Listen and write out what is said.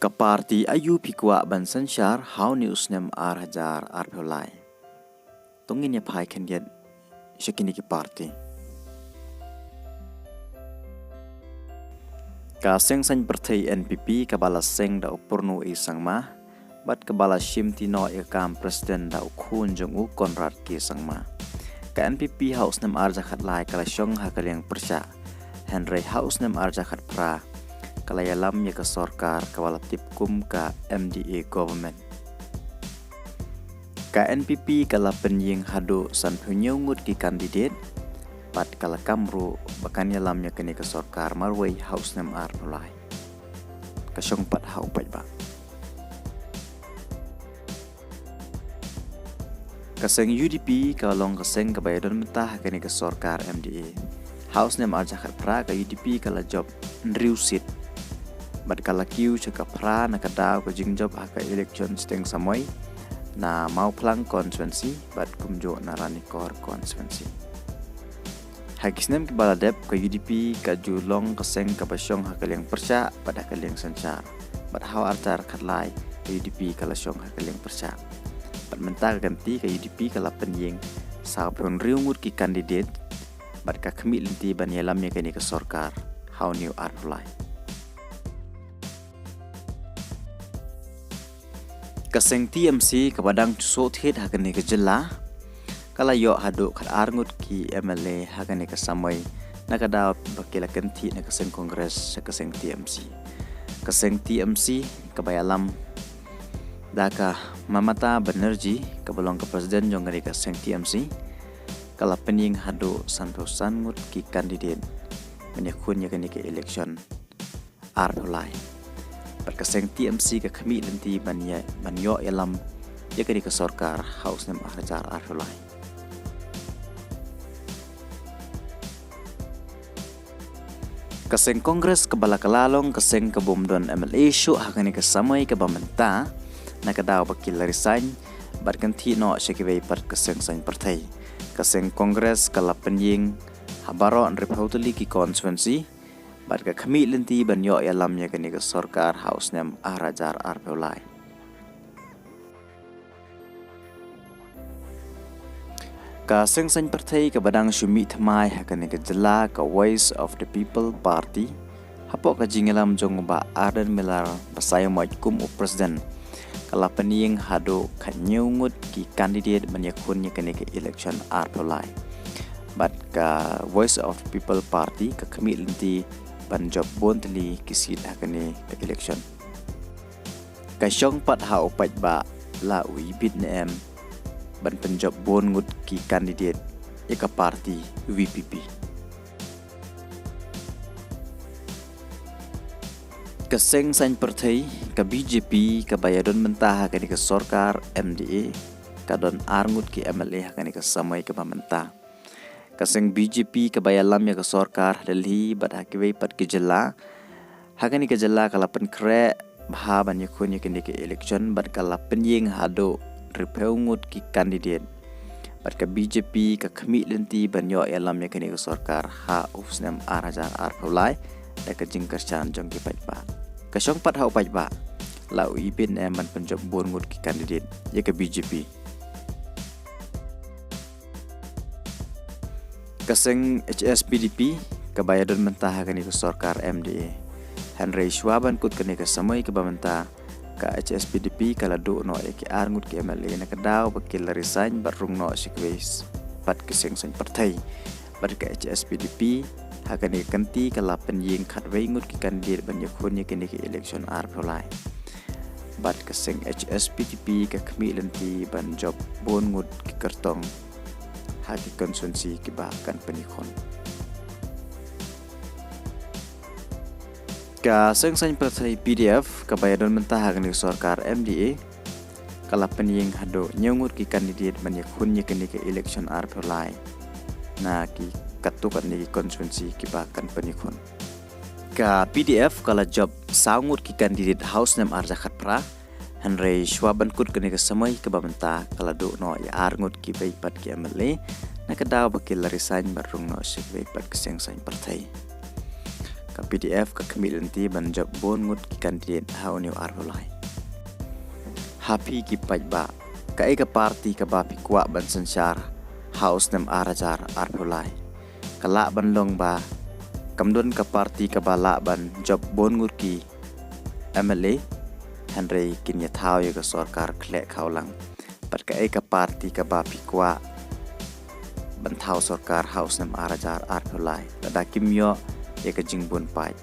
Keparti ayu pikwa ban sanchar how news nem ar pelai. Tungin ya pai kendiat shakini ki parti. Ka seng san pertai NPP kabala seng da upurnu isangma, bat kabala shimti no ikam presiden da ukun jong u Konrad ki sangma. Ka NPP house nem arja khat lai kala shong hakaliang persya. Henry house nem arja khat pra. Kalaya lam ya ke sorkar kawala tipkum ka MDA government. Ka NPP kala penying hadu san penyungut ki kandidat pat kala kamru bakan ya lam ya kini ke sorkar marway house nem ar pulai. Kasyong pat hau pat ba. Kaseng UDP kalong kaseng kabayadon mentah kini ke sorkar MDA. House nem arja khat pra ka UDP kala job nriusit. Bat kala kiu cakap pra nak daw ko jingjob haka election steng samoy na mau pelang konstituensi bat kumjo narani kor konstituensi. Hakisnem ke baladep ke UDP ka julong keseng ka basyong hakaliang persya pada hakaliang sancar. Bat haw artar khatlai ke UDP kala syong hakaliang persya. Bat mentah ganti ke UDP kala penying sa pun riungut ki kandidat bat ka kemit linti ban yalamnya kini ke sorkar how new artulai. Kaseng TMC kepadang susut hit hakani ke jela kala yo hadu kat arngut ki MLA hakani ke samai nakadaw bakila kenti na kaseng kongres sa kaseng TMC. Kaseng TMC kabayalam daka mamata benerji kabalong ke presiden jong ngari kaseng TMC kala pening hadu santosan ngut ki kandidat menyakun yakani ke election artulai. Perkaseng TMC ke kami nanti banyo yalam ya kini ke sorkar house nem arjar arulai. Kaseng kongres ke balakalalong kaseng ke bomdon MLA show hakani ke samai ke bamenta nakadaw bakil resign barkanti no syakibay par kaseng sain partai. Kaseng kongres kala penying habaro an repautuli ki konstituensi Barga kami lenti banyo yalamnya kini ke sorkar house nem arajar arpeulai. Ka seng san partai ke badang syumi thamai hakani ke jela ke Voice of the People Party hapok ka jingelam jong ba Arden Miller basaya kum u presiden kala pening hado kanyungut ki kandidat banyakunnya kini ke election arpeulai. Bat ka Voice of the People Party ke kami lenti banjob bontli kisit hakani ke election. Kasyong pat hau pat ba la uibit nem ban penjob bon ngut ki kandidat eka parti VPP. Kaseng san partai ke BJP ke bayadon mentah hakani ke sorkar MDA kadon arngut ki MLA hakani ke samai ke mentah. Kaseng BJP kebayalam ya ke sorkar Delhi bat hakiway pat ke jela hakani ke jela kala pen kre bha ban yakun yakini ke election bat kala penying hado repeungut ki kandidat bat ke BJP ke kami lenti ban yo yalam yakini ke sorkar ha usnem arajar arpulai da ke jingkerchan jong ki pat ba kasyong pat ha pat ba la uipin em ban penjob bongut ki kandidat ya ke BJP. Kaseng HSPDP kebayadon mentah kini ke sorkar MDA. Henry Schwaban kut kini ke samai ke bamenta ka HSPDP kala do no eki arngut ke MLA na kadaw bakil resign barung no sikwes pat keseng san partai. Bat ka HSPDP hakani kanti kala penying khatway ngut ki kandidat banyakun kini ke election arpulai. Bat keseng HSPDP ke kami lenti ban job bon ngut ki kertong hati konsumsi kebahkan penikon. Ka seng san partai PDF kabayadon mentah hakani sorkar MDA kala penying hado nyungut ki kandidat banyakunnya kini ke election arpulai na ki katukan ni konsumsi kebahkan penikon. Ka PDF kala job sangut ki kandidat house nem arjakat pra Henry Schwaban kut kini ke samai ke bamenta kala do no ya arngut ki bay pat ki MLA na kadaw bakil resign barung no sik bay pat keseng sain partai. ka PDF ka kemilanti ban job bon ngut ki kandidat hau new arbolai happy ki pajba ka eka parti ka ba pikwa ban sansar house nem arajar arbolai kala ban long ba kamdon ka parti ka bala ban job bon ngut ki MLA Henry kinya thau ya ka sarkar khle khaulang pat ka eka parti ka ba pikwa ban thau sarkar house nem arajar arbolai da kimyo ya ka jingbon pai